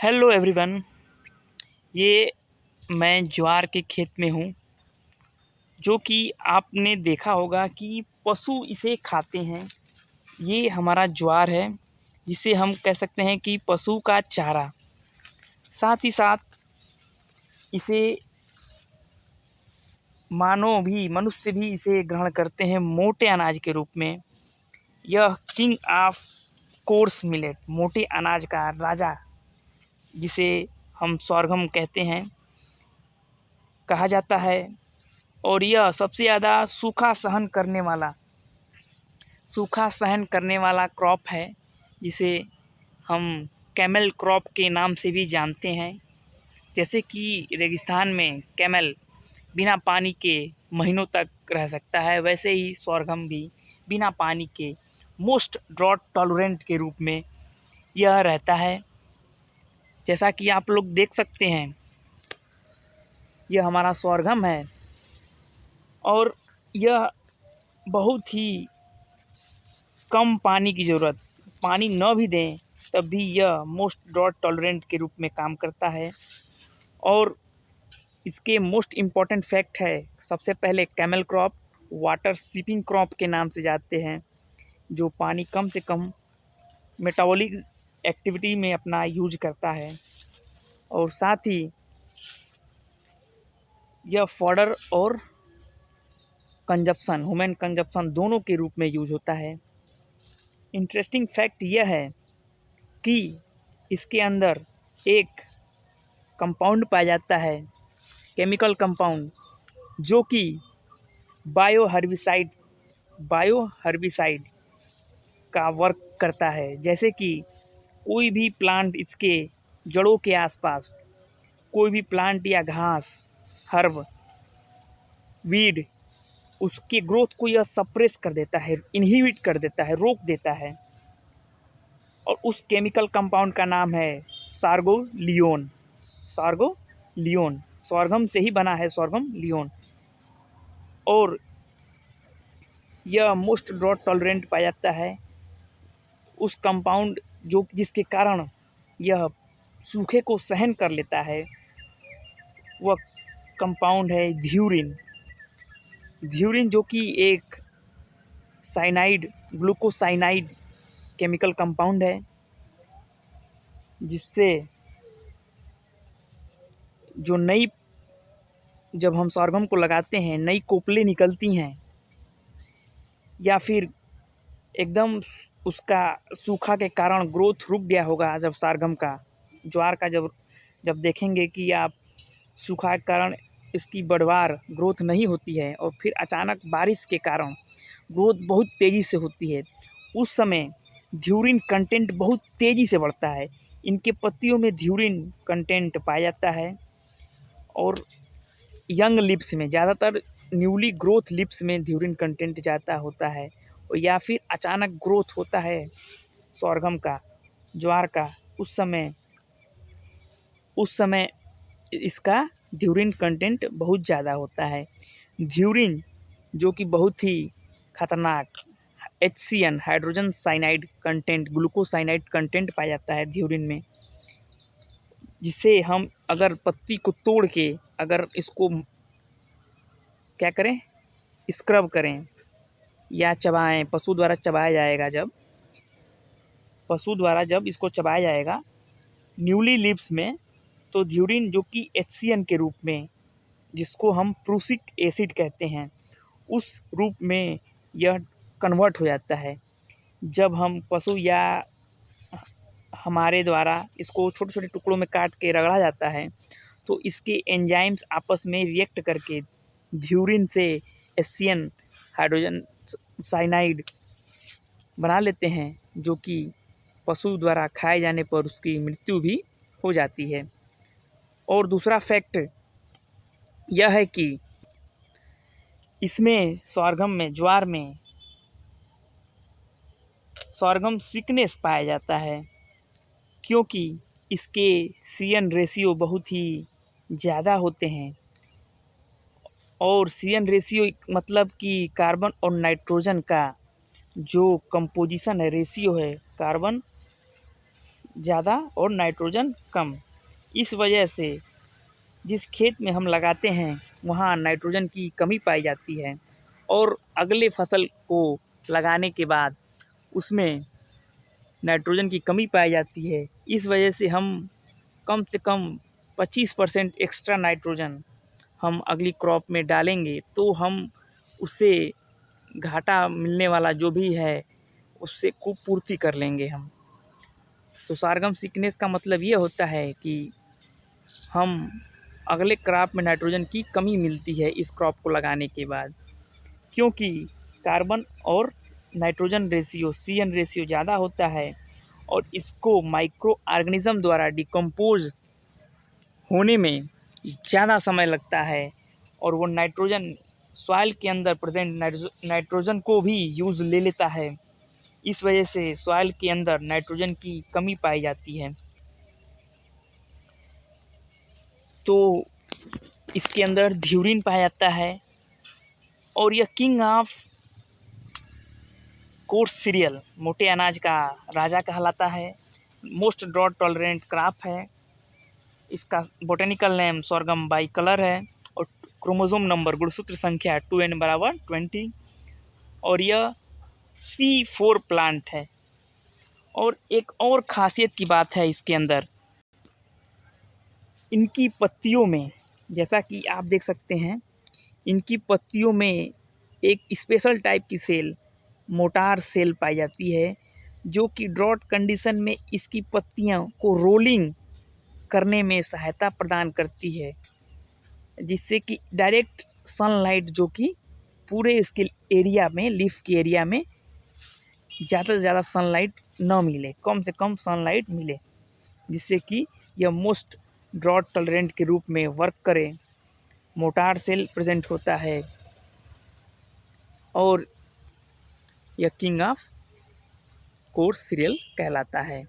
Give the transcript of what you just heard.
Hello everyone. ये मैं ज्वार के खेत में हूँ, जो कि आपने देखा होगा कि पशु इसे खाते हैं। ये हमारा ज्वार है, जिसे हम कह सकते हैं कि पशु का चारा। साथ ही साथ इसे मनुष्य भी इसे ग्रहण करते हैं मोटे अनाज के रूप में। यह किंग ऑफ कोर्स मिलेट, मोटे अनाज का राजा, जिसे हम sorghum कहते हैं, कहा जाता है। और यह सबसे ज़्यादा सूखा सहन करने वाला क्रॉप है, जिसे हम कैमल क्रॉप के नाम से भी जानते हैं। जैसे कि रेगिस्तान में कैमल बिना पानी के महीनों तक रह सकता है, वैसे ही sorghum भी बिना पानी के मोस्ट ड्रॉट टॉलरेंट के रूप में यह रहता है। जैसा कि आप लोग देख सकते हैं, यह हमारा sorghum है और यह बहुत ही कम पानी की ज़रूरत, पानी न भी दें तब भी यह मोस्ट ड्रॉट टॉलरेंट के रूप में काम करता है। और इसके मोस्ट इम्पॉर्टेंट फैक्ट है, सबसे पहले camel crop water seeping crop के नाम से जानते हैं, जो पानी कम से कम मेटाबॉलिक एक्टिविटी में अपना यूज करता है। और साथ ही यह फॉडर और कंजप्शन, ह्यूमन कंजप्शन दोनों के रूप में यूज होता है। इंटरेस्टिंग फैक्ट यह है कि इसके अंदर एक कंपाउंड पाया जाता है, केमिकल कंपाउंड, जो कि बायो हर्बिसाइड का वर्क करता है। जैसे कि कोई भी प्लांट, इसके जड़ों के आसपास कोई भी प्लांट या घास, हर्ब, वीड, उसके ग्रोथ को यह सप्रेस कर देता है, इनहिबिट कर देता है, रोक देता है। और उस केमिकल कंपाउंड का नाम है सार्गोलियोन। sorghum से ही बना है sorghum लियोन। और यह मोस्ट ड्रॉट टॉलरेंट पाया जाता है। उस कंपाउंड जिसके कारण यह सूखे को सहन कर लेता है, वह कंपाउंड है ध्यूरिन, जो कि एक ग्लूकोसाइनाइड केमिकल कंपाउंड है, जिससे जब हम sorghum को लगाते हैं, नई कोपलें निकलती हैं, या फिर एकदम उसका सूखा के कारण ग्रोथ रुक गया होगा। जब ज्वार का जब देखेंगे कि आप सूखा के कारण इसकी बढ़वार ग्रोथ नहीं होती है और फिर अचानक बारिश के कारण ग्रोथ बहुत तेज़ी से होती है, उस समय ध्यूरिन कंटेंट बहुत तेज़ी से बढ़ता है। इनके पत्तियों में ध्यूरिन कंटेंट पाया जाता है। और यंग लिप्स में, ज़्यादातर न्यूली ग्रोथ लिप्स में ध्यूरिन कंटेंट ज़्यादा होता है। और या फिर अचानक ग्रोथ होता है ज्वार का, उस समय इसका ध्यूरिन कंटेंट बहुत ज़्यादा होता है। ध्यूरिन, जो कि बहुत ही खतरनाक HCN, हाइड्रोजन साइनाइड कंटेंट, ग्लूकोसाइनाइड कंटेंट पाया जाता है ध्यूरिन में, जिसे हम अगर पत्ती को तोड़ के अगर इसको क्या करें, स्क्रब करें या चबाएं, पशु द्वारा जब इसको चबाया जाएगा न्यूली लिप्स में, तो ध्यूरिन, जो कि HCN के रूप में, जिसको हम प्रूसिक एसिड कहते हैं, उस रूप में यह कन्वर्ट हो जाता है। जब हम पशु या हमारे द्वारा इसको छोटे छोटे टुकड़ों में काट के रगड़ा जाता है, तो इसके एंजाइम्स आपस में रिएक्ट करके ध्यूरिन से HCN, हाइड्रोजन साइनाइड, बना लेते हैं, जो कि पशु द्वारा खाए जाने पर उसकी मृत्यु भी हो जाती है। और दूसरा फैक्ट यह है कि इसमें ज्वार में sorghum सिकनेस पाया जाता है, क्योंकि इसके CN रेशियो बहुत ही ज़्यादा होते हैं। और CN रेशियो मतलब कि कार्बन और नाइट्रोजन का जो कंपोजिशन है, रेशियो है, कार्बन ज़्यादा और नाइट्रोजन कम। इस वजह से जिस खेत में हम लगाते हैं वहाँ नाइट्रोजन की कमी पाई जाती है और अगले फसल को लगाने के बाद उसमें नाइट्रोजन की कमी पाई जाती है। इस वजह से हम कम से कम 25% एक्स्ट्रा नाइट्रोजन हम अगली क्रॉप में डालेंगे तो हम उससे घाटा मिलने वाला जो भी है उससे को पूर्ति कर लेंगे हम। तो सारगम सीक्वेंस का मतलब ये होता है कि हम अगले क्रॉप में नाइट्रोजन की कमी मिलती है इस क्रॉप को लगाने के बाद, क्योंकि कार्बन और नाइट्रोजन रेशियो CN रेशियो ज़्यादा होता है और इसको माइक्रो ऑर्गेनिज्म द्वारा डिकम्पोज होने में ज़्यादा समय लगता है और वो नाइट्रोजन सॉइल के अंदर प्रेजेंट नाइट्रोजन को भी यूज़ ले लेता है। इस वजह से सॉइल के अंदर नाइट्रोजन की कमी पाई जाती है। तो इसके अंदर ध्यूरिन पाया जाता है और यह किंग ऑफ कोर्स सीरियल मोटे अनाज का राजा कहलाता है। मोस्ट ड्रॉट टॉलरेंट क्रॉप है। इसका botanical name sorghum bicolor है और क्रोमोसोम नंबर गुणसूत्र संख्या 2n बराबर 20 और यह C4 प्लांट है। और एक और खासियत की बात है इसके अंदर, इनकी पत्तियों में, जैसा कि आप देख सकते हैं, इनकी पत्तियों में एक स्पेशल टाइप की सेल मोटार सेल पाई जाती है जो कि ड्रॉट कंडीशन में इसकी पत्तियों को रोलिंग करने में सहायता प्रदान करती है, जिससे कि डायरेक्ट सनलाइट जो कि पूरे इसके एरिया में, लीफ के एरिया में ज़्यादा से ज़्यादा सनलाइट न मिले, कम से कम सनलाइट मिले, जिससे कि यह मोस्ट ड्रॉट टॉलरेंट के रूप में वर्क करे। मोटार सेल प्रेजेंट होता है और यह किंग ऑफ कोर्स सीरियल कहलाता है।